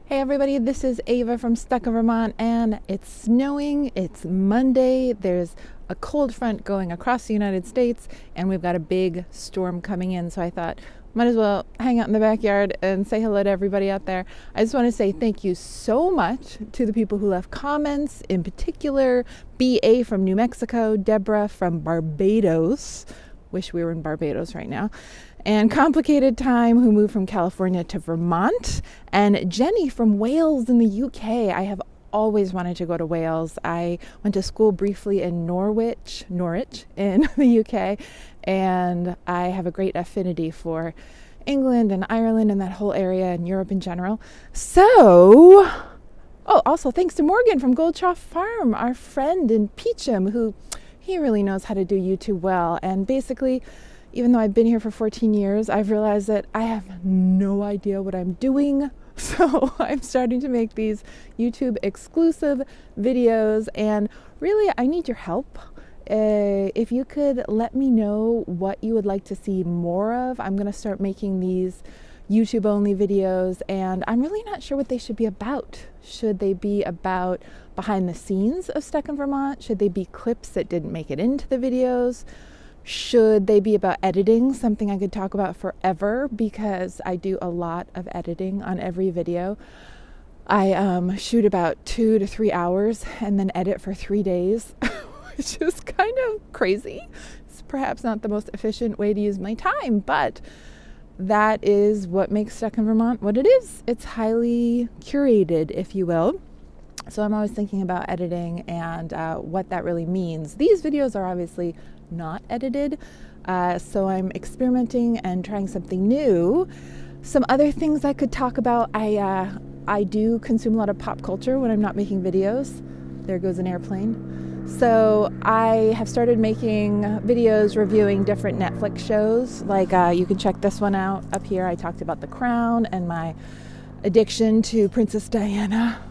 Hey everybody, this is Ava from StuckinVermont, and it's snowing. It's Monday. There's a cold front going across the United States, and we've got a big storm coming in. So I thought, might as well hang out in the backyard and say hello to everybody out there. I just want to say thank you so much to the people who left comments, in particular, BA from New Mexico, Deborah from Barbados. Wish we were in Barbados right now. And Complicated Time, who moved from California to Vermont, and Jenny from Wales in the UK. I have always wanted to go to Wales. I went to school briefly in Norwich in the UK, and I have a great affinity for England and Ireland and that whole area and Europe in general. So, also thanks to Morgan from Goldtrough Farm, our friend in Peacham, who he really knows how to do YouTube well. And basically, even though I've been here for 14 years, I've realized that I have no idea what I'm doing. So I'm starting to make these YouTube exclusive videos, and really I need your help. If you could let me know what you would like to see more of. I'm going to start making these YouTube only videos, and I'm really not sure what they should be about. Should they be about behind the scenes of StuckinVermont? Should they be clips that didn't make it into the videos? Should they be about editing, something I could talk about forever because I do a lot of editing on every video. I shoot about 2 to 3 hours and then edit for 3 days, which is kind of crazy. It's perhaps not the most efficient way to use my time, but that is what makes StuckinVermont what it is. It's highly curated, if you will. So I'm always thinking about editing and what that really means. These videos are obviously not edited, so I'm experimenting and trying something new. Some other things I could talk about, I do consume a lot of pop culture when I'm not making videos. There goes an airplane. So I have started making videos reviewing different Netflix shows. Like you can check this one out up here. I talked about The Crown and my addiction to Princess Diana.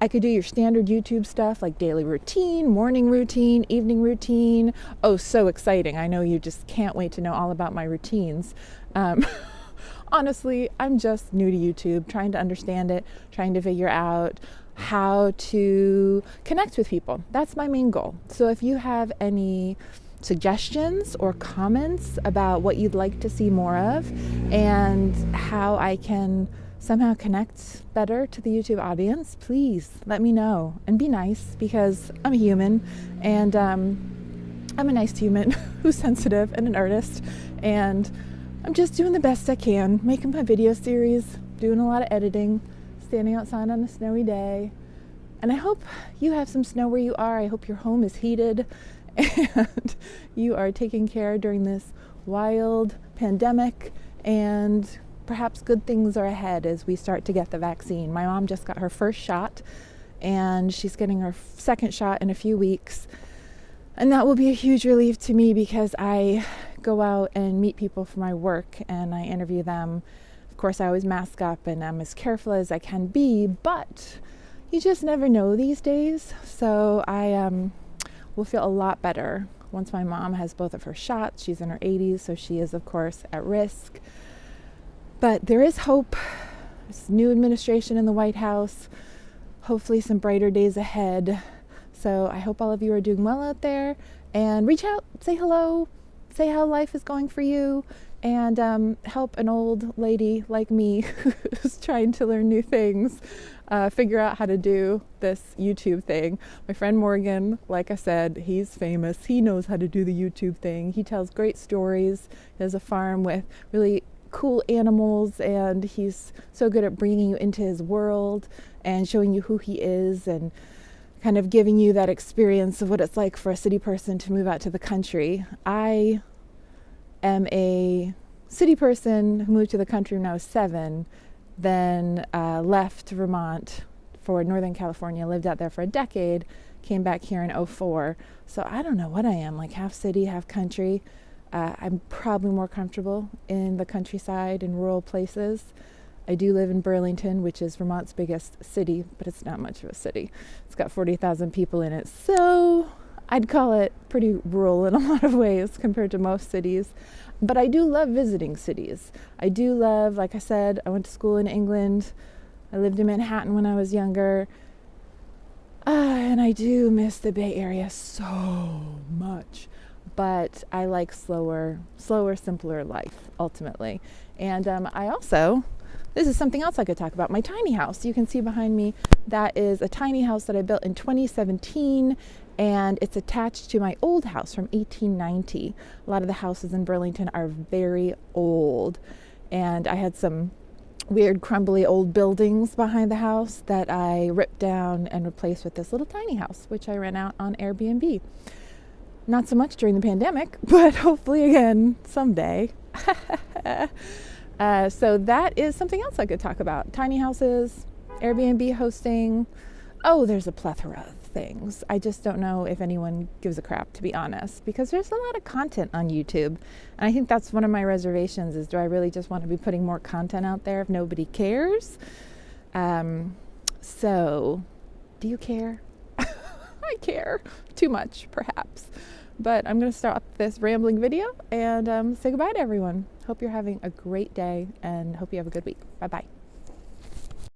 I could do your standard YouTube stuff like daily routine, morning routine, evening routine. Oh, so exciting. I know you just can't wait to know all about my routines. Honestly, I'm just new to YouTube, trying to understand it, trying to figure out how to connect with people. That's my main goal. So if you have any suggestions or comments about what you'd like to see more of and how I can somehow connect better to the YouTube audience, please let me know and be nice, because I'm a human, and I'm a nice human who's sensitive and an artist, and I'm just doing the best I can, making my video series, doing a lot of editing, standing outside on a snowy day. And I hope you have some snow where you are. I hope your home is heated and you are taking care during this wild pandemic, and perhaps good things are ahead as we start to get the vaccine. My mom just got her first shot, and she's getting her second shot in a few weeks. And that will be a huge relief to me because I go out and meet people for my work and I interview them. Of course, I always mask up and I'm as careful as I can be, but you just never know these days. So I will feel a lot better once my mom has both of her shots. She's in her 80s, so she is, of course, at risk. But there is hope. There's new administration in the White House. Hopefully some brighter days ahead. So I hope all of you are doing well out there. And reach out, say hello, say how life is going for you, and help an old lady like me who's trying to learn new things figure out how to do this YouTube thing. My friend Morgan, like I said, he's famous. He knows how to do the YouTube thing. He tells great stories. He has a farm with really cool animals, and he's so good at bringing you into his world and showing you who he is and kind of giving you that experience of what it's like for a city person to move out to the country. I am a city person who moved to the country when I was 7, then left Vermont for Northern California, lived out there for a decade, came back here in 2004. So I don't know what I am, like half city, half country. I'm probably more comfortable in the countryside and rural places. I do live in Burlington, which is Vermont's biggest city, but it's not much of a city. It's got 40,000 people in it, so I'd call it pretty rural in a lot of ways compared to most cities. But I do love visiting cities. I do love, like I said, I went to school in England. I lived in Manhattan when I was younger. And I do miss the Bay Area so much. But I like slower, simpler life, ultimately. And this is something else I could talk about. My tiny house. You can see behind me, that is a tiny house that I built in 2017. And it's attached to my old house from 1890. A lot of the houses in Burlington are very old. And I had some weird crumbly old buildings behind the house that I ripped down and replaced with this little tiny house, which I rent out on Airbnb. Not so much during the pandemic, but hopefully again someday. So that is something else I could talk about. Tiny houses, Airbnb hosting. Oh, there's a plethora of things. I just don't know if anyone gives a crap, to be honest, because there's a lot of content on YouTube. And I think that's one of my reservations is, do I really just want to be putting more content out there if nobody cares? So do you care? I care too much, perhaps. But I'm going to stop this rambling video and say goodbye to everyone. Hope you're having a great day and hope you have a good week. Bye-bye.